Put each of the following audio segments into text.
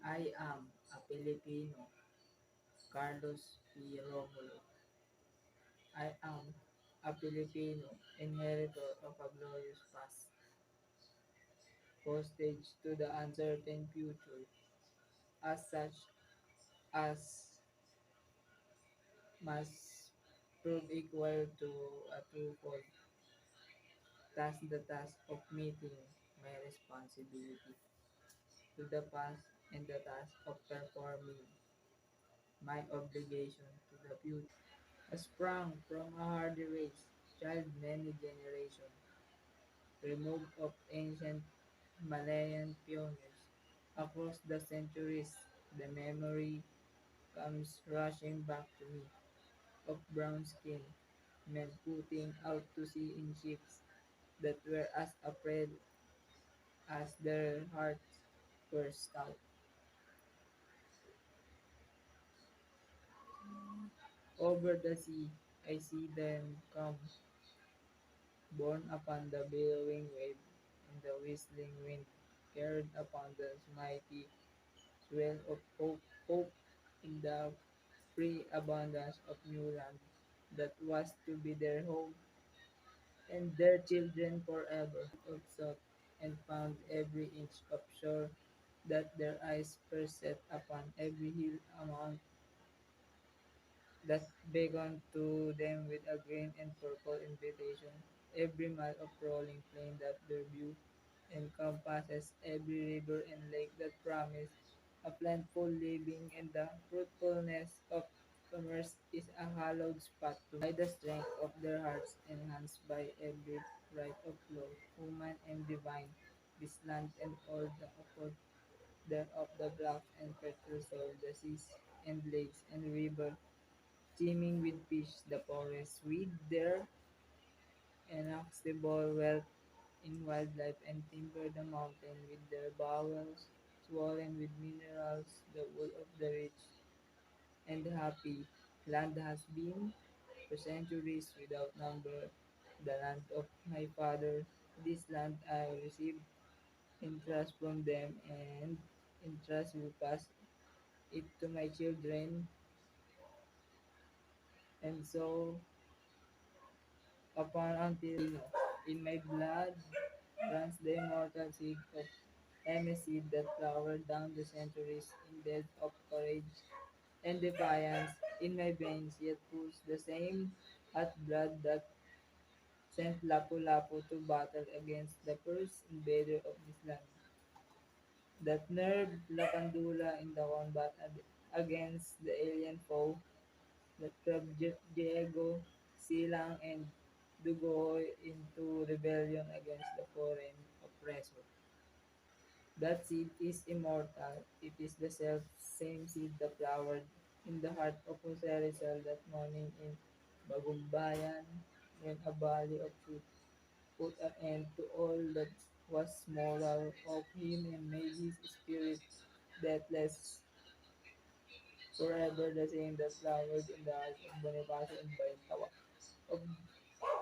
I am a Filipino, Carlos P. Romulo. I am a Filipino, inheritor of a glorious past, hostage to the uncertain future, as such as must prove equal to a twofold task, the task of meeting my responsibility to the past and the task of performing my obligation to the future. I sprung from a hardy race, child many generations, removed of ancient Malayan pioneers. Across the centuries, the memory comes rushing back to me of brown skin, men putting out to sea in ships that were as afraid as their hearts were stout. Over the sea, I see them come, borne upon the billowing wave and the whistling wind, carried upon the mighty swell of hope, hope in the free abundance of new land that was to be their home and their children forever. Of sought and found every inch of shore that their eyes first set upon every hill amount that beckoned to them with a green and purple invitation, every mile of rolling plain that their view encompasses, every river and lake that promise a plentiful living, and the fruitfulness of commerce is a hallowed spot to me. By the strength of their hearts, enhanced by every right of law, human and divine, this land and all the afford thereof the black and fertile soil, the seas and lakes and river teeming with fish, the forests with their inexhaustible wealth in wildlife, and timber the mountain with their bowels swollen with minerals, the wool of the rich and the happy land has been for centuries without number, the land of my father. This land I received in trust from them, and in trust will pass it to my children, and so upon until in my blood runs the immortal seed of seed that flowered down the centuries in beds of courage and defiance. In my veins yet pulls the same hot blood that sent Lapu-Lapu to battle against the first invader of this land, that nerved Lacandula in the combat against the alien foe, that drove Diego, Silang, and Dugoy into rebellion against the foreign oppressor. That seed is immortal. It is the self same seed that flowered in the heart of Jose Rizal that morning in Bagumbayan, when a volley of truth put an end to all that was moral of him and made his spirit deathless, forever the same that flowered in the hearts of Bonifacio and Balintawa, of,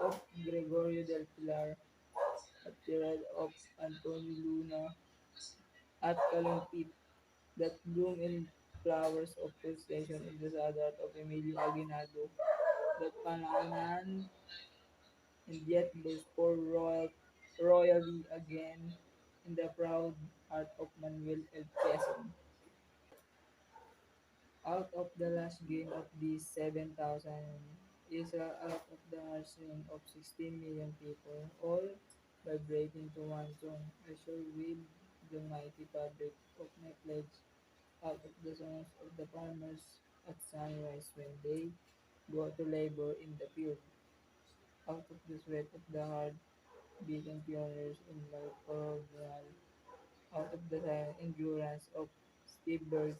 of Gregorio del Pilar, at the red of Antonio Luna, at Kalumpit, that bloom in flowers of frustration in the sad heart of Emilio Aguinaldo, that Palanan and yet burst for royally again in the proud heart of Manuel El Quezon. Out of the last gain of these 7,000 Israel out of the heartstring of 16 million people, all vibrating to one song, I shall weave the mighty fabric of my pledge out of the songs of the farmers at sunrise when they go to labor in the field, out of the sweat of the hard beaten pioneers in my colonial, out of the silent endurance of Steve Berg,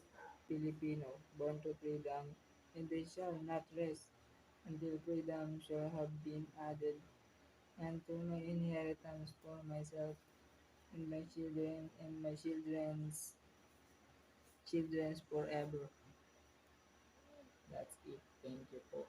Filipino, born to freedom, and they shall not rest until freedom shall have been added unto my inheritance for myself and my children and my children's children's forever. That's it. Thank you po.